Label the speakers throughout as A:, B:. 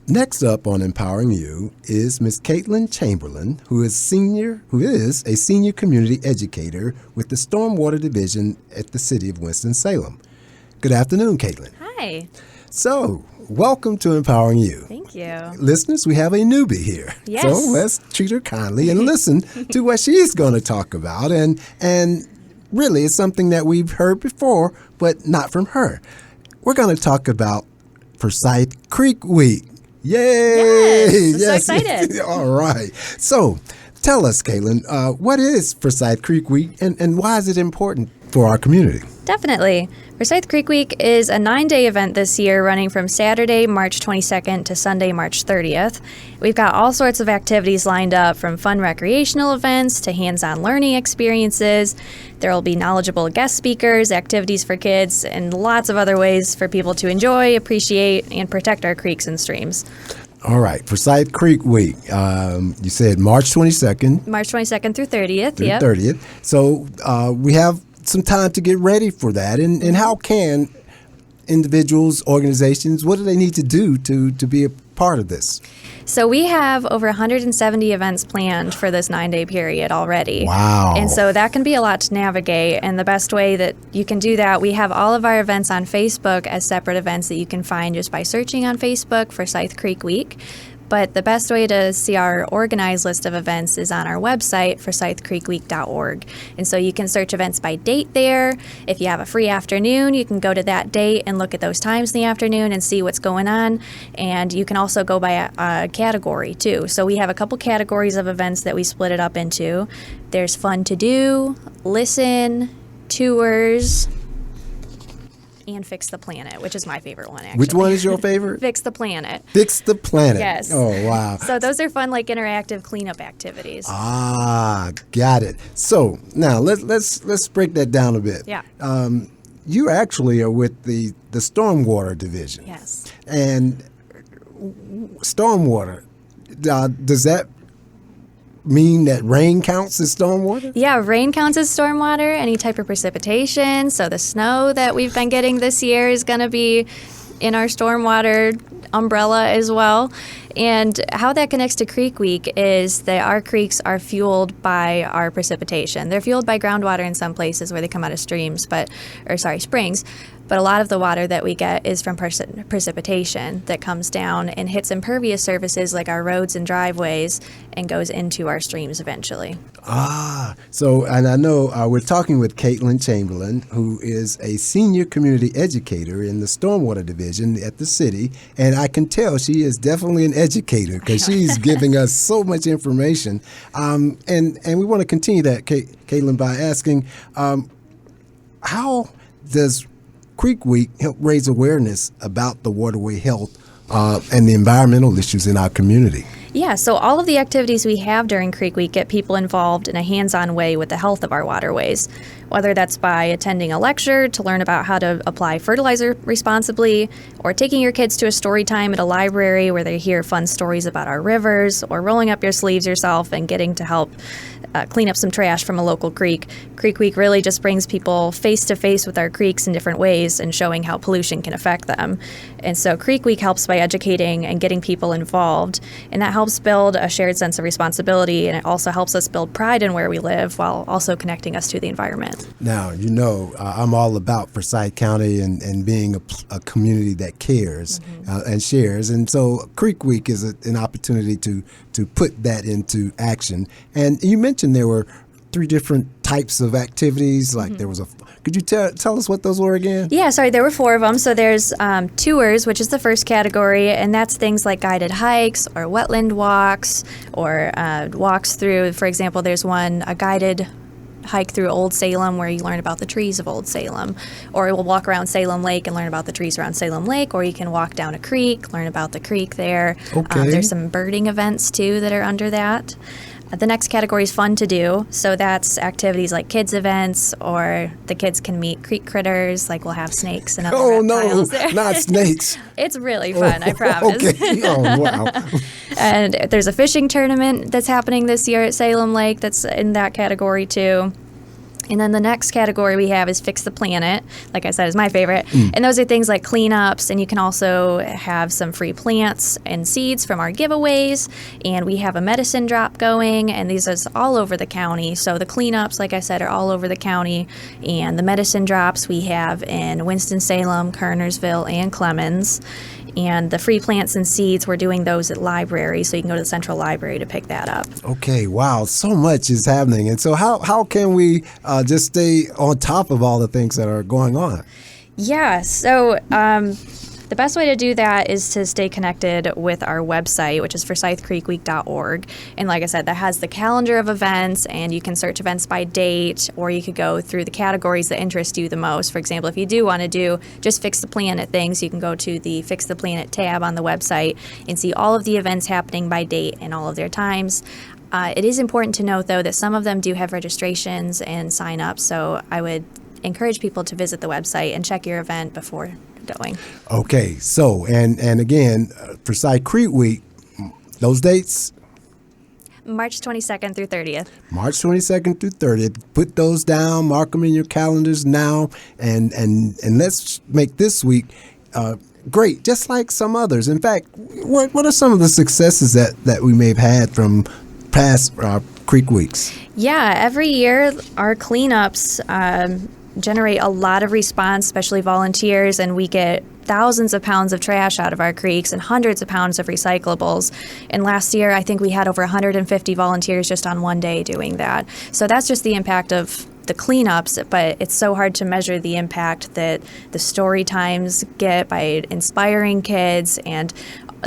A: Next up on Empowering You is Miss Kaitlin Chamberlain, who is a senior community educator with the Stormwater Division at the City of Winston-Salem. Good afternoon, Kaitlin.
B: Hi.
A: So, welcome to Empowering You.
B: Thank you.
A: Listeners, we have a newbie here.
B: Yes.
A: So let's treat her kindly and listen to what she's going to talk about. And really, it's something that we've heard before, but not from her. We're going to talk about Forsyth Creek Week. Yay!
B: Yes, I'm so excited.
A: All right. So tell us, Kaitlin, what is Forsyth Creek Week and why is it important for our community?
B: Definitely. Forsyth Creek Week is a 9-day event this year running from Saturday, March 22nd to Sunday, March 30th. We've got all sorts of activities lined up, from fun recreational events to hands-on learning experiences. There will be knowledgeable guest speakers, activities for kids, and lots of other ways for people to enjoy, appreciate, and protect our creeks and streams.
A: All right, Forsyth Creek Week. You said March 22nd.
B: March 22nd through 30th,
A: through 30th. So we have some time to get ready for that. And how can individuals, organizations, what do they need to do to be a part of this?
B: So we have over 170 events planned for this 9-day period already.
A: Wow.
B: And so that can be a lot to navigate. And the best way that you can do that, we have all of our events on Facebook as separate events that you can find just by searching on Facebook for Forsyth Creek Week. But the best way to see our organized list of events is on our website, forsythcreekweek.org. And so you can search events by date there. If you have a free afternoon, you can go to that date and look at those times in the afternoon and see what's going on. And you can also go by a category, too. So we have a couple categories of events that we split it up into. There's fun to do, listen, tours, and Fix the Planet, which is my favorite one, actually.
A: Which one is your favorite?
B: Fix the Planet.
A: Fix the Planet.
B: Yes.
A: Oh, wow.
B: So those are fun, like, interactive cleanup activities.
A: Ah, got it. So now let's break that down a bit.
B: Yeah.
A: You actually are with the Stormwater Division.
B: Yes.
A: And Stormwater, does that mean that rain counts as stormwater?
B: Yeah, rain counts as stormwater, any type of precipitation. So the snow that we've been getting this year is going to be in our stormwater umbrella as well. And how that connects to Creek Week is that our creeks are fueled by our precipitation. They're fueled by groundwater in some places where they come out of springs. But a lot of the water that we get is from precipitation that comes down and hits impervious surfaces like our roads and driveways and goes into our streams eventually.
A: So, and I know we're talking with Kaitlin Chamberlain, who is a senior community educator in the Stormwater Division at the city. And I can tell she is definitely an educator because she's giving us so much information. And we want to continue that, Kaitlin, by asking, how does Creek Week help raise awareness about the waterway health and the environmental issues in our community?
B: Yeah, so all of the activities we have during Creek Week get people involved in a hands-on way with the health of our waterways, whether that's by attending a lecture to learn about how to apply fertilizer responsibly, or taking your kids to a story time at a library where they hear fun stories about our rivers, or rolling up your sleeves yourself and getting to help clean up some trash from a local creek. Creek Week really just brings people face-to-face with our creeks in different ways and showing how pollution can affect them. And so Creek Week helps by educating and getting people involved, and that helps build a shared sense of responsibility, and it also helps us build pride in where we live while also connecting us to the environment.
A: Now, I'm all about Forsyth County and being a community that cares and shares. And so Creek Week is an opportunity to put that into action. And you mentioned there were 3 different types of activities. Like there was could you tell us what those were again?
B: Yeah, sorry, there were 4 of them. So there's tours, which is the first category, and that's things like guided hikes or wetland walks or walks through, for example, there's a guided hike through Old Salem where you learn about the trees of Old Salem, or we'll walk around Salem Lake and learn about the trees around Salem Lake, or you can walk down a creek, learn about the creek there.
A: Okay.
B: There's some birding events too that are under that. The next category is fun to do, so that's activities like kids events, or the kids can meet creek critters, like we'll have snakes and other reptiles there.
A: Not snakes.
B: It's really fun, I promise.
A: Okay. Oh, wow.
B: And there's a fishing tournament that's happening this year at Salem Lake that's in that category too. And then the next category we have is Fix the Planet, like I said, is my favorite. And those are things like cleanups, and you can also have some free plants and seeds from our giveaways. And we have a medicine drop going, and these are all over the county. So the cleanups, like I said, are all over the county. And the medicine drops we have in Winston-Salem, Kernersville, and Clemens. And the free plants and seeds, we're doing those at libraries, so you can go to the central library to pick that up.
A: Okay, wow, so much is happening. And so how can we just stay on top of all the things that are going on?
B: Yeah, so the best way to do that is to stay connected with our website, which is forsythcreekweek.org. And like I said, that has the calendar of events, and you can search events by date, or you could go through the categories that interest you the most. For example, if you do want to do just Fix the Planet things, you can go to the Fix the Planet tab on the website and see all of the events happening by date and all of their times. It is important to note, though, that some of them do have registrations and sign-ups, so I would encourage people to visit the website and check your event before going.
A: Okay, so and again, Forsyth Creek Week, those dates?
B: March 22nd through 30th.
A: March 22nd through 30th. Put those down, mark them in your calendars now, and let's make this week great, just like some others. In fact, what are some of the successes that we may have had from past Creek Weeks?
B: Yeah, every year our cleanups generate a lot of response, especially volunteers, and we get thousands of pounds of trash out of our creeks and hundreds of pounds of recyclables. And last year, I think we had over 150 volunteers just on one day doing that. So that's just the impact of the cleanups, but it's so hard to measure the impact that the story times get by inspiring kids, and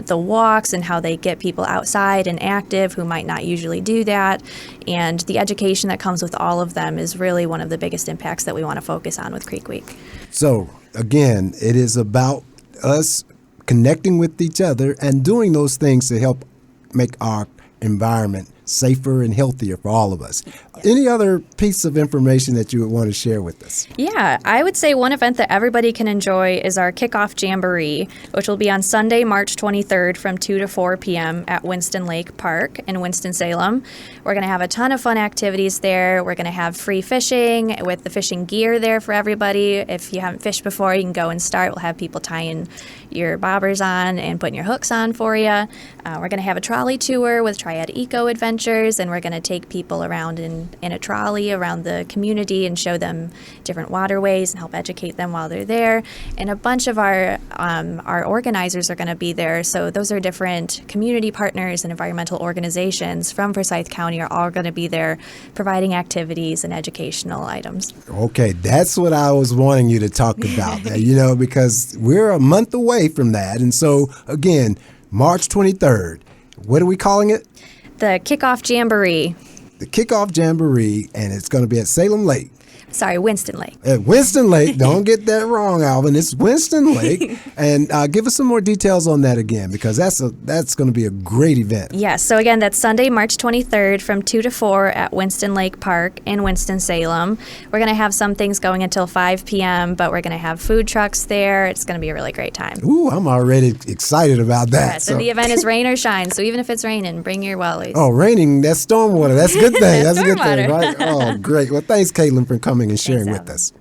B: the walks and how they get people outside and active who might not usually do that. And the education that comes with all of them is really one of the biggest impacts that we want to focus on with Creek Week.
A: So again, it is about us connecting with each other and doing those things to help make our environment safer and healthier for all of us. Any other piece of information that you would want to share with us?
B: Yeah, I would say one event that everybody can enjoy is our Kickoff Jamboree, which will be on Sunday, March 23rd from 2 to 4 p.m. at Winston Lake Park in Winston-Salem. We're going to have a ton of fun activities there. We're going to have free fishing with the fishing gear there for everybody. If you haven't fished before, you can go and start. We'll have people tying your bobbers on and putting your hooks on for you. We're going to have a trolley tour with Triad Eco Adventures, and we're going to take people around in a trolley around the community and show them different waterways and help educate them while they're there. And a bunch of our organizers are going to be there. So those are different community partners and environmental organizations from Forsyth County are all going to be there providing activities and educational items.
A: Okay, that's what I was wanting you to talk about, because we're a month away from that. And so, again, March 23rd, what are we calling it?
B: The Kickoff Jamboree.
A: The Kickoff Jamboree, and it's going to be at Salem Lake.
B: Sorry, Winston Lake.
A: At Winston Lake. Don't get that wrong, Alvin. It's Winston Lake. And give us some more details on that again, because that's going to be a great event.
B: Yes. So again, that's Sunday, March 23rd from 2 to 4 at Winston Lake Park in Winston-Salem. We're going to have some things going until 5 p.m., but we're going to have food trucks there. It's going to be a really great time.
A: Ooh, I'm already excited about that.
B: Yes, and the event is rain or shine. So even if it's raining, bring your wellies.
A: Oh, raining, that's stormwater. That's a good thing. That's a good thing,
B: Stormwater.
A: right? Oh, great. Well, thanks, Kaitlin, for coming and sharing
B: Thanks,
A: with
B: Al.
A: us.